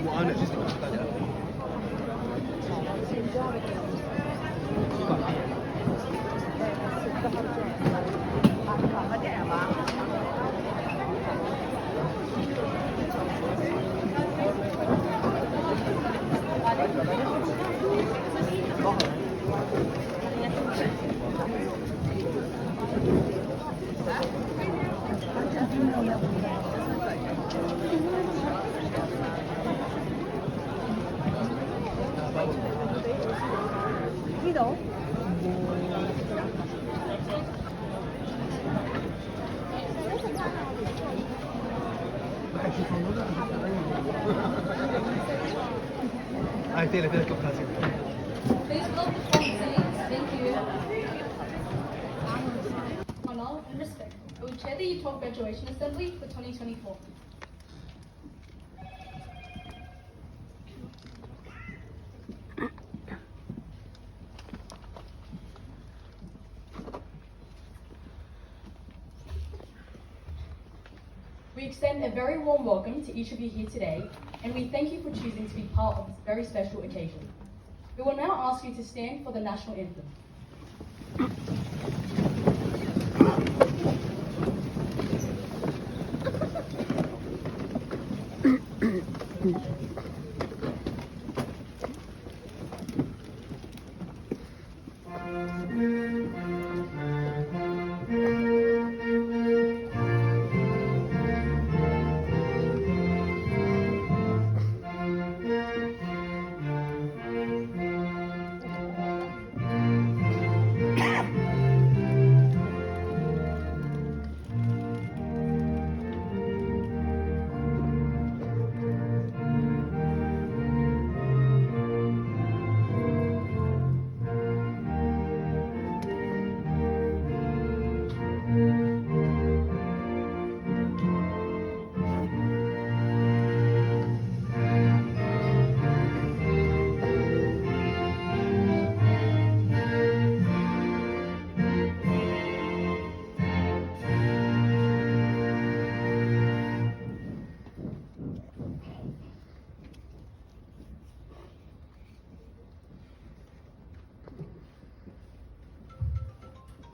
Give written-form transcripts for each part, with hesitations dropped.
وأنا tele ocasión. Please welcome the seats. Thank you. Honor and respect. I will chair the Year 12 Graduation Assembly for 2024. We extend a very warm welcome to each of you here today, and we thank you for choosing to be part of this very special occasion. We will now ask you to stand for the national anthem.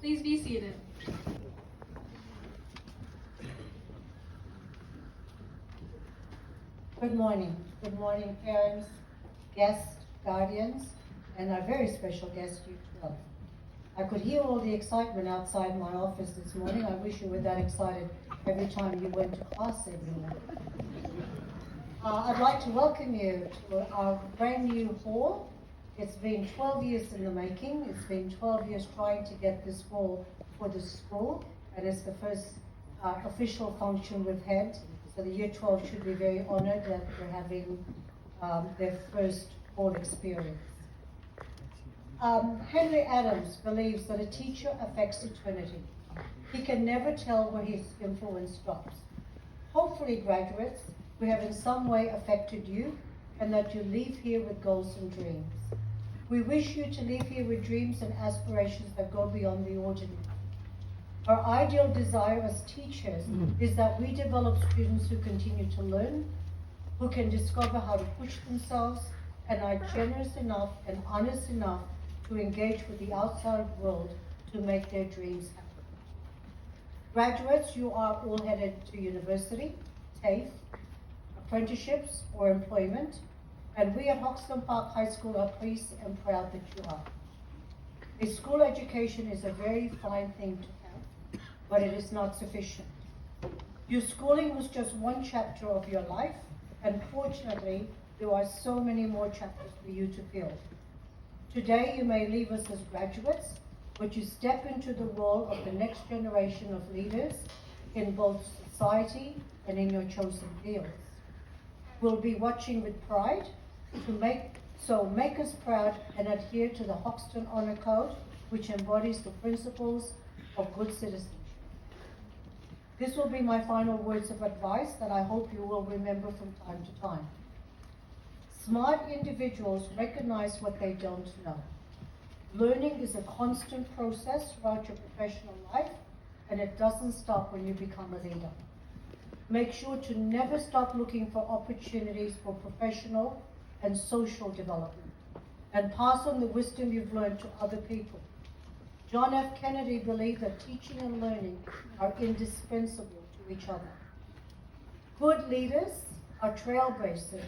Please be seated. Good morning. Good morning, parents, guests, guardians, and our very special guest, Year 12. I could hear all the excitement outside my office this morning. I wish you were that excited every time you went to class every morning. I'd like to welcome you to our brand new hall. It's been 12 years in the making. It's been 12 years trying to get this hall for the school, and it's the first official function we've had. So the Year 12 should be very honored that they're having their first hall experience. Henry Adams believes that a teacher affects eternity. He can never tell where his influence stops. Hopefully, graduates, we have in some way affected you, and that you leave here with goals and dreams. We wish you to leave here with dreams and aspirations that go beyond the ordinary. Our ideal desire as teachers is that we develop students who continue to learn, who can discover how to push themselves, and are generous enough and honest enough to engage with the outside world to make their dreams happen. Graduates, you are all headed to university, TAFE, apprenticeships, or employment, and we at Hoxton Park High School are pleased and proud that you are. A school education is a very fine thing to have, but it is not sufficient. Your schooling was just one chapter of your life, and fortunately, there are so many more chapters for you to fill. Today, you may leave us as graduates, but you step into the role of the next generation of leaders in both society and in your chosen fields. We'll be watching with pride to make us proud and adhere to the Hoxton Honor Code, which embodies the principles of good citizenship. This will be my final words of advice that I hope you will remember from time to time. Smart individuals recognize what they don't know. Learning is a constant process throughout your professional life, and it doesn't stop when you become a leader. Make sure to never stop looking for opportunities for professional and social development, and pass on the wisdom you've learned to other people. John F. Kennedy believed that teaching and learning are indispensable to each other. Good leaders are trailblazers.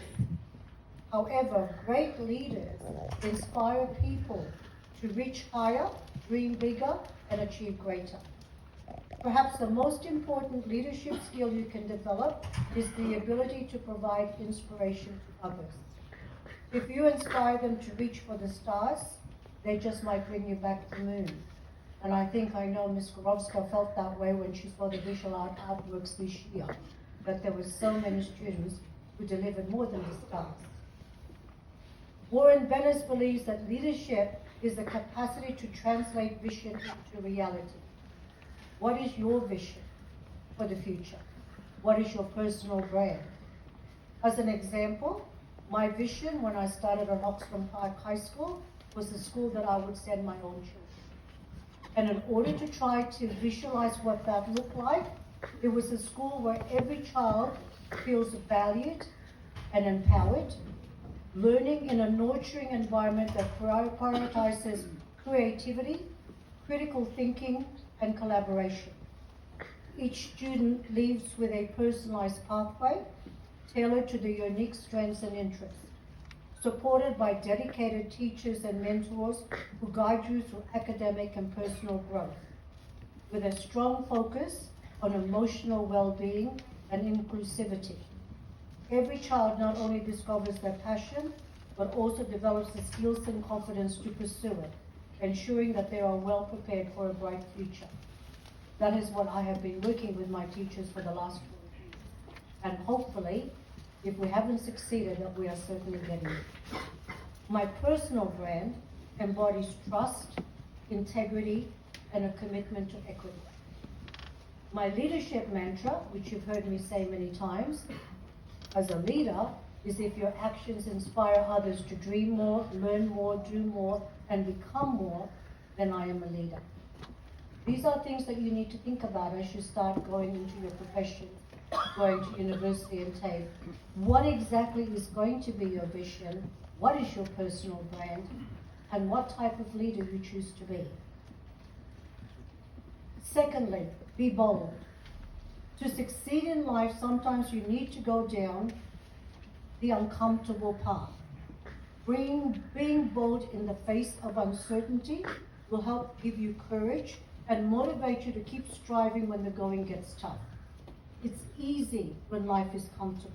However, great leaders inspire people to reach higher, dream bigger, and achieve greater. Perhaps the most important leadership skill you can develop is the ability to provide inspiration to others. If you inspire them to reach for the stars, they just might bring you back to the moon. And I think I know Ms. Gorovska felt that way when she saw the visual art artworks this year, that there were so many students who delivered more than the stars. Warren Bennis believes that leadership is the capacity to translate vision into reality. What is your vision for the future? What is your personal brand? As an example, my vision when I started at Hoxton Park High School was the school that I would send my own children. And in order to try to visualize what that looked like, it was a school where every child feels valued and empowered, learning in a nurturing environment that prioritizes creativity, critical thinking, and collaboration. Each student leaves with a personalized pathway tailored to their unique strengths and interests, supported by dedicated teachers and mentors who guide you through academic and personal growth, with a strong focus on emotional well-being and inclusivity. Every child not only discovers their passion, but also develops the skills and confidence to pursue it, ensuring that they are well prepared for a bright future. That is what I have been working with my teachers for the last 4 years. And hopefully, if we haven't succeeded, that we are certainly getting it. My personal brand embodies trust, integrity, and a commitment to equity. My leadership mantra, which you've heard me say many times, as a leader, is if your actions inspire others to dream more, learn more, do more, and become more, then I am a leader. These are things that you need to think about as you start going into your profession, going to university and TAFE. What exactly is going to be your vision? What is your personal brand? And what type of leader you choose to be? Secondly, be bold. To succeed in life, sometimes you need to go down the uncomfortable path. Being bold in the face of uncertainty will help give you courage and motivate you to keep striving when the going gets tough. It's easy when life is comfortable.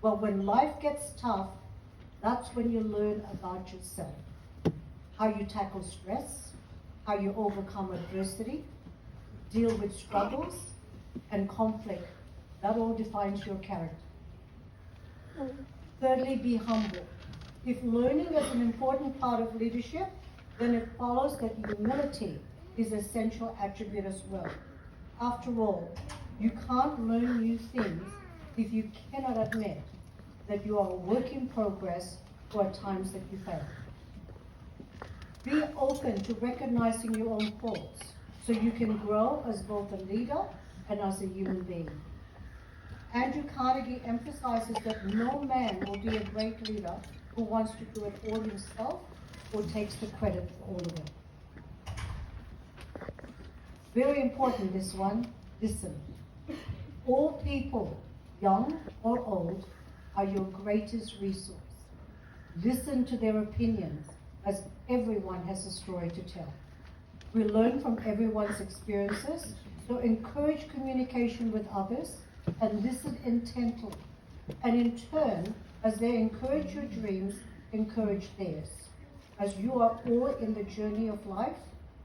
But when life gets tough, that's when you learn about yourself. How you tackle stress, how you overcome adversity, deal with struggles and conflict. That all defines your character. Thirdly, be humble. If learning is an important part of leadership, then it follows that humility is an essential attribute as well. After all, you can't learn new things if you cannot admit that you are a work in progress or at times that you fail. Be open to recognizing your own faults so you can grow as both a leader and as a human being. Andrew Carnegie emphasizes that no man will be a great leader who wants to do it all himself or takes the credit for all of it. Very important, this one. Listen. All people, young or old, are your greatest resource. Listen to their opinions, as everyone has a story to tell. We learn from everyone's experiences, so encourage communication with others and listen intently. And in turn, as they encourage your dreams, encourage theirs. As you are all in the journey of life,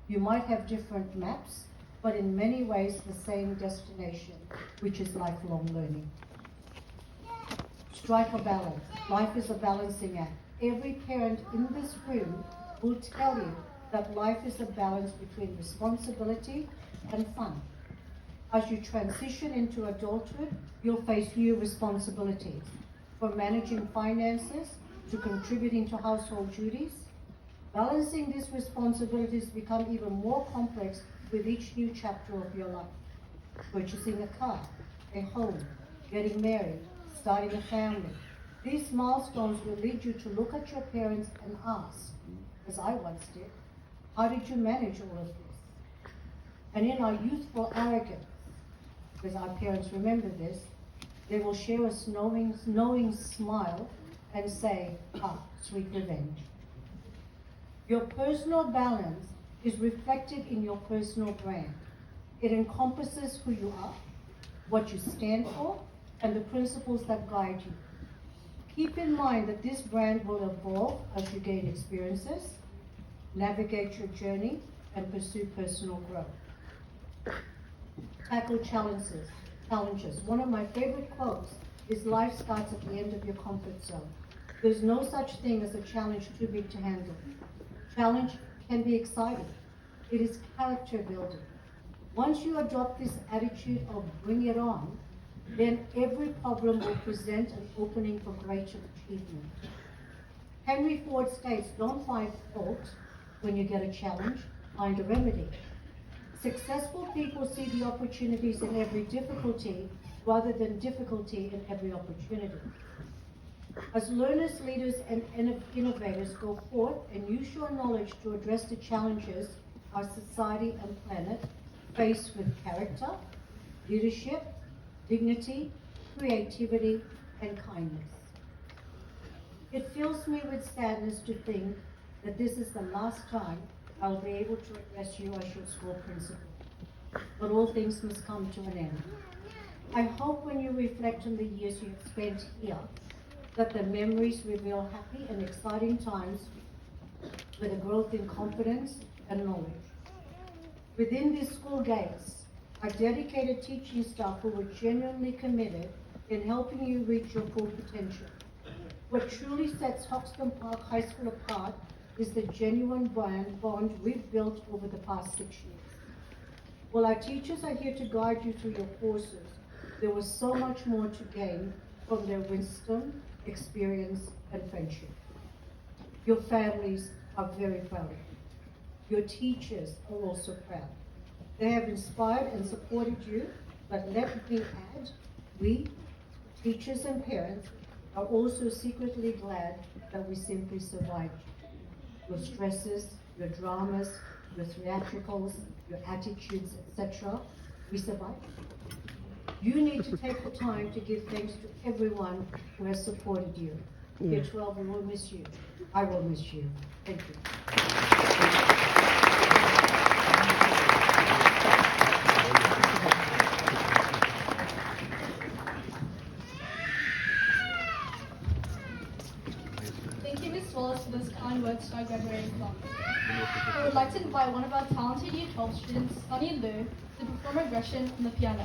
you might have different maps, but in many ways the same destination, which is lifelong learning. Strike a balance. Life is a balancing act. Every parent in this room will tell you that life is a balance between responsibility and fun. As you transition into adulthood, you'll face new responsibilities, from managing finances to contributing to household duties. Balancing these responsibilities become even more complex with each new chapter of your life. Purchasing a car, a home, getting married, starting a family. These milestones will lead you to look at your parents and ask, as I once did, how did you manage all of this? And in our youthful arrogance, because our parents remember this, they will share a knowing smile and say, sweet revenge. Your personal balance is reflected in your personal brand. It encompasses who you are, what you stand for, and the principles that guide you. Keep in mind that this brand will evolve as you gain experiences, navigate your journey, and pursue personal growth. Tackle challenges. One of my favorite quotes is, life starts at the end of your comfort zone. There's no such thing as a challenge too big to handle. Challenge can be exciting. It is character building. Once you adopt this attitude of bring it on, then every problem will present an opening for greater achievement. Henry Ford states, don't find fault when you get a challenge, find a remedy. Successful people see the opportunities in every difficulty rather than difficulty in every opportunity. As learners, leaders, and innovators go forth and use your knowledge to address the challenges our society and planet face with character, leadership, dignity, creativity, and kindness. It fills me with sadness to think that this is the last time I will be able to address you as your school principal. But all things must come to an end. I hope when you reflect on the years you have spent here, that the memories reveal happy and exciting times with a growth in confidence and knowledge. Within these school gates are dedicated teaching staff who were genuinely committed in helping you reach your full potential. What truly sets Hoxton Park High School apart is the genuine bond we've built over the past 6 years. While our teachers are here to guide you through your courses, there was so much more to gain from their wisdom, experience, and friendship. Your families are very proud of you. Your teachers are also proud. They have inspired and supported you, but let me add, we, teachers and parents, are also secretly glad that we simply survived you. Your stresses, your dramas, your theatricals, your attitudes, etc., we survived. You need to take the time to give thanks to everyone who has supported you. Year 12, we will miss you. I will miss you. Thank you. Thank you, Ms. Wallace, for those kind words to our graduating class. We would like to invite one of our talented Year 12 students, Sunny Liu, to perform aggression on the piano.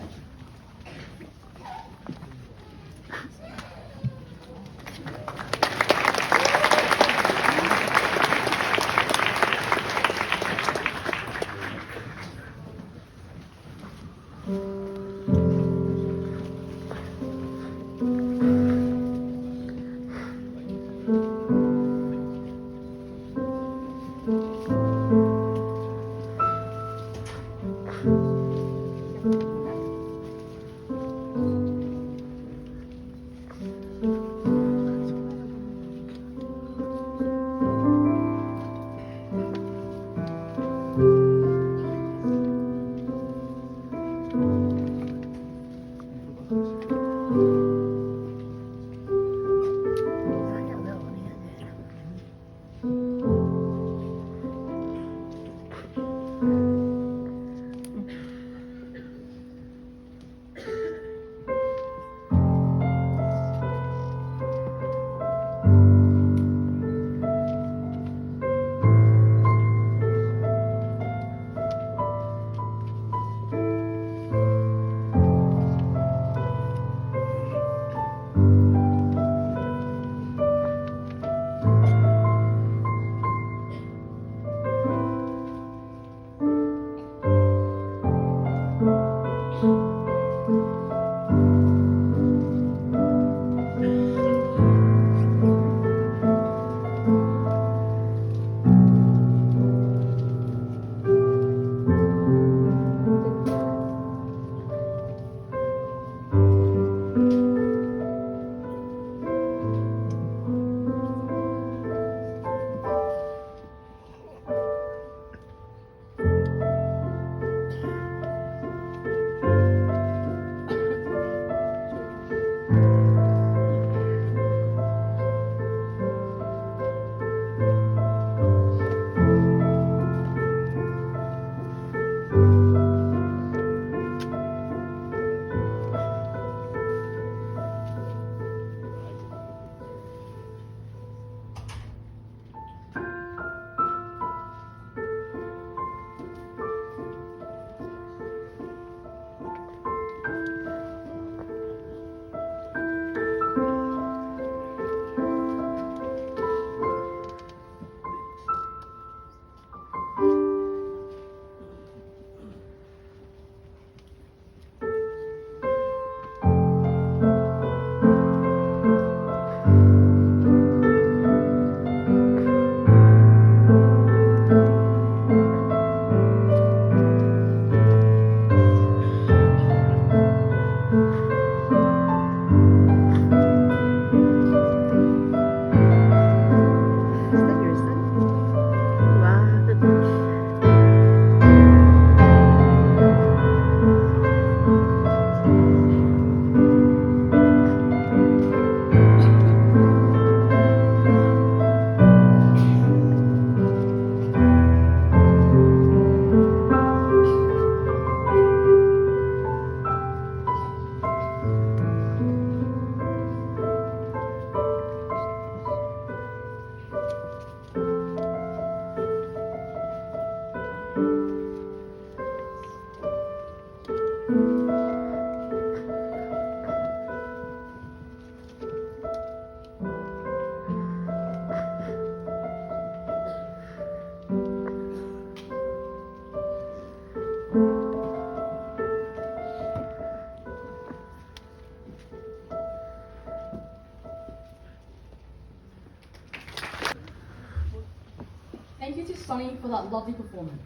Sonny for that lovely performance.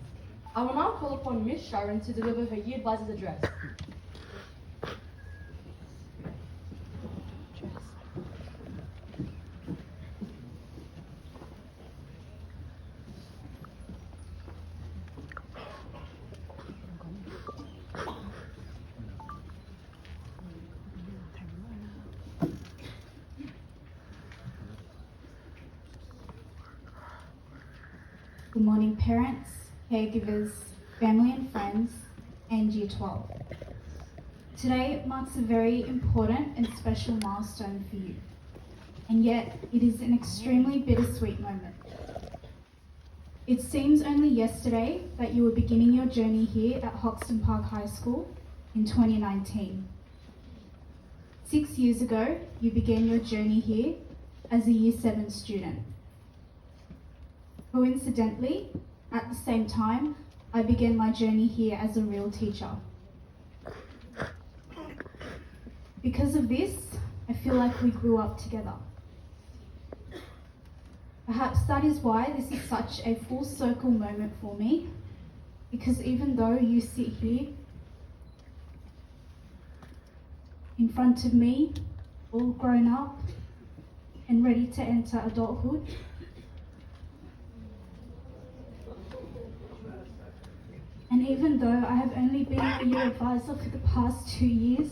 I will now call upon Miss Sharon to deliver her Year Advisor's address. Good morning, parents, caregivers, family and friends, and Year 12. Today marks a very important and special milestone for you, and yet it is an extremely bittersweet moment. It seems only yesterday that you were beginning your journey here at Hoxton Park High School in 2019. 6 years ago, you began your journey here as a Year 7 student. Coincidentally, at the same time, I began my journey here as a real teacher. Because of this, I feel like we grew up together. Perhaps that is why this is such a full circle moment for me, because even though you sit here in front of me, all grown up and ready to enter adulthood, and even though I have only been a year advisor for the past 2 years,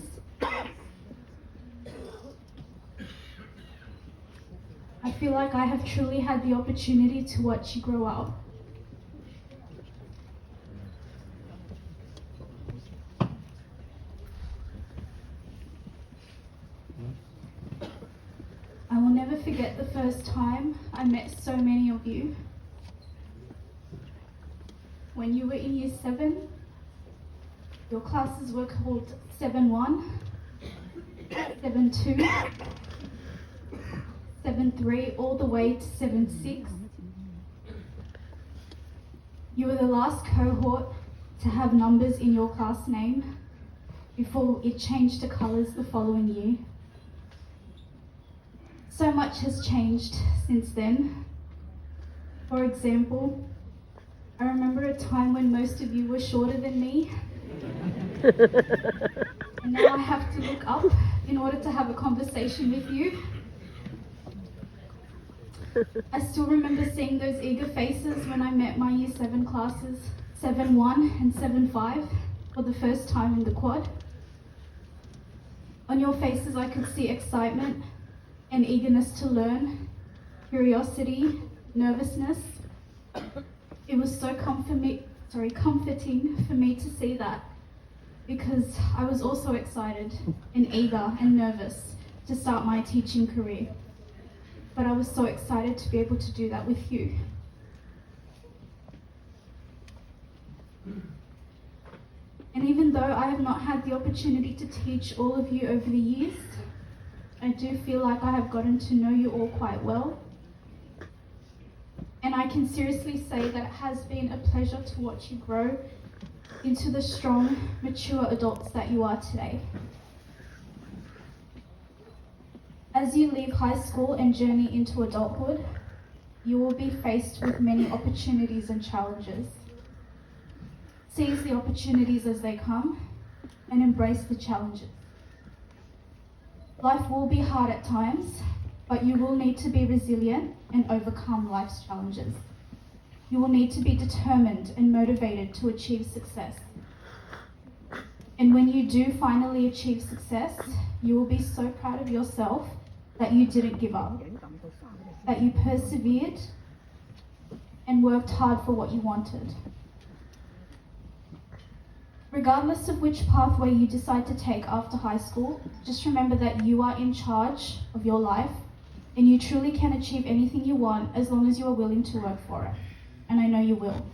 I feel like I have truly had the opportunity to watch you grow up. I will never forget the first time I met so many of you. When you were in Year 7, your classes were called 7-1, 7-2, 7-3, all the way to 7-6. You were the last cohort to have numbers in your class name before it changed to colours the following year. So much has changed since then. For example, I remember a time when most of you were shorter than me, and now I have to look up in order to have a conversation with you. I still remember seeing those eager faces when I met my Year 7 classes, 7-1 and 7-5, for the first time in the quad. On your faces I could see excitement and eagerness to learn, curiosity, nervousness. It was so comforting for me to see that, because I was also excited and eager and nervous to start my teaching career. But I was so excited to be able to do that with you. And even though I have not had the opportunity to teach all of you over the years, I do feel like I have gotten to know you all quite well. And I can seriously say that it has been a pleasure to watch you grow into the strong, mature adults that you are today. As you leave high school and journey into adulthood, you will be faced with many opportunities and challenges. Seize the opportunities as they come and embrace the challenges. Life will be hard at times, but you will need to be resilient and overcome life's challenges. You will need to be determined and motivated to achieve success. And when you do finally achieve success, you will be so proud of yourself that you didn't give up, that you persevered and worked hard for what you wanted. Regardless of which pathway you decide to take after high school, just remember that you are in charge of your life and you truly can achieve anything you want as long as you are willing to work for it. And I know you will.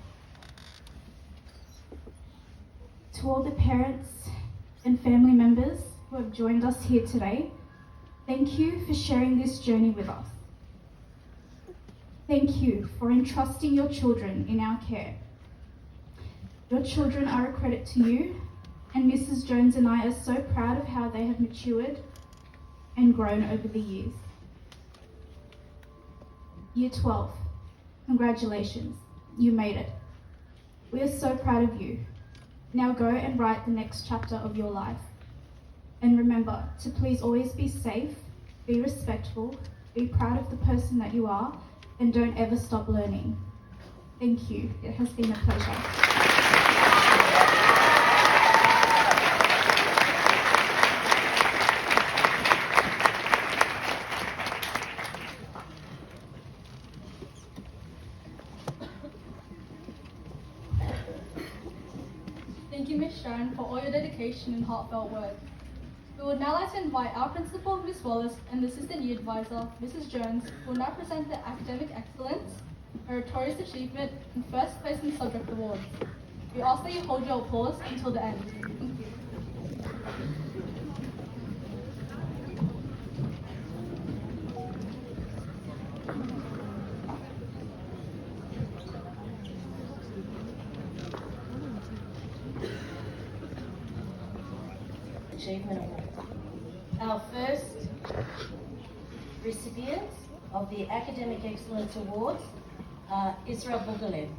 To all the parents and family members who have joined us here today, thank you for sharing this journey with us. Thank you for entrusting your children in our care. Your children are a credit to you, and Mrs. Jones and I are so proud of how they have matured and grown over the years. Year 12, congratulations. You made it. We are so proud of you. Now go and write the next chapter of your life. And remember to please always be safe, be respectful, be proud of the person that you are, and don't ever stop learning. Thank you. It has been a pleasure. Thank you, Ms. Sharon, for all your dedication and heartfelt work. We would now like to invite our principal, Ms. Wallace, and the assistant year advisor, Mrs. Jones, who will now present the academic excellence, meritorious achievement, and first place in subject awards. We ask that you hold your applause until the end. Thank you. Achievement Award. Our first recipients of the Academic Excellence Awards are Isra Bugalev.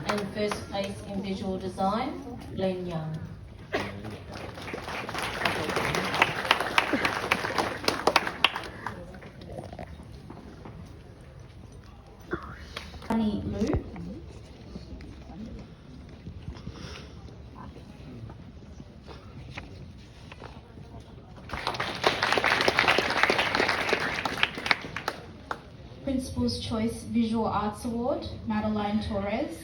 And first place in visual design, Glenn Young. Sunny Lou. Principal's Choice Visual Arts Award, Madeline Torres.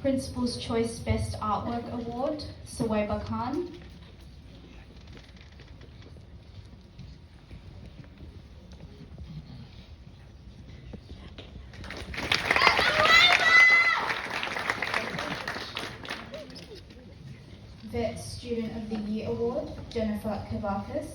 Principal's Choice Best Artwork Award, Saweba Khan. Vet Student of the Year Award, Jennifer Kavakis.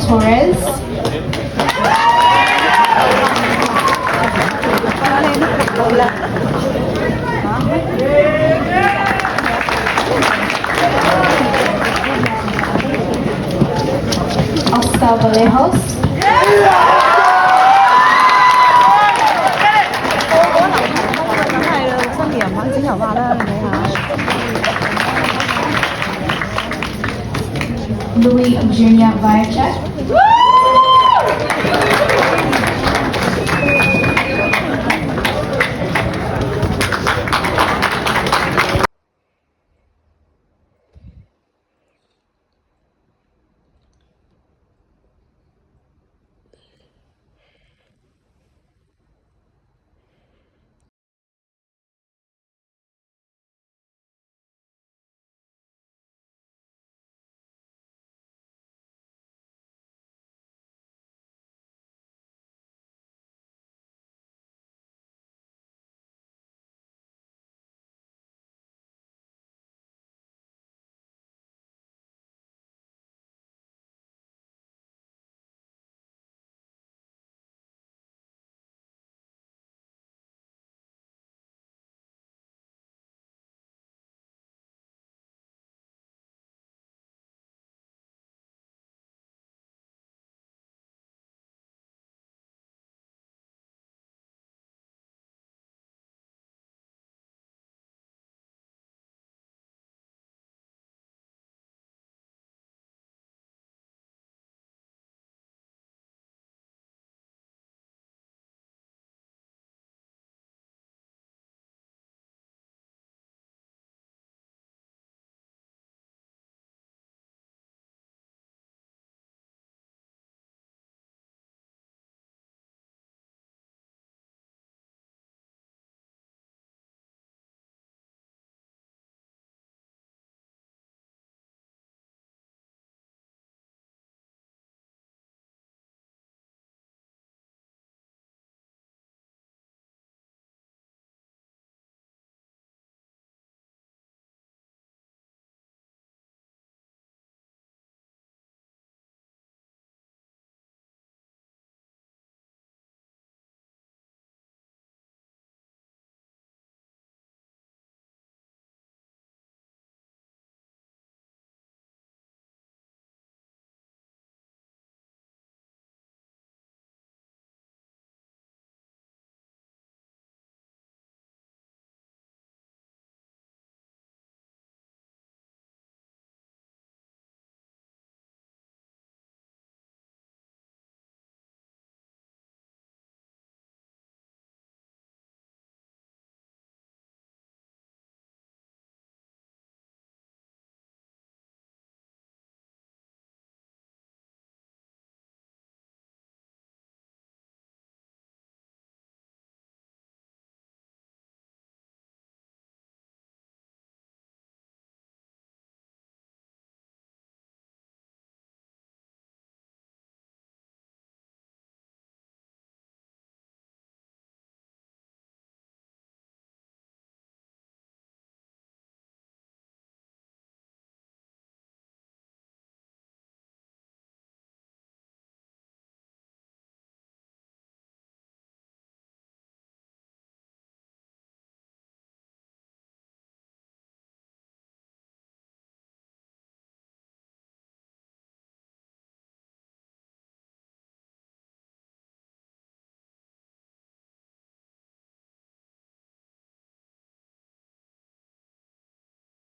Torres. Oscar Vallejos. Louis Junior Viacek.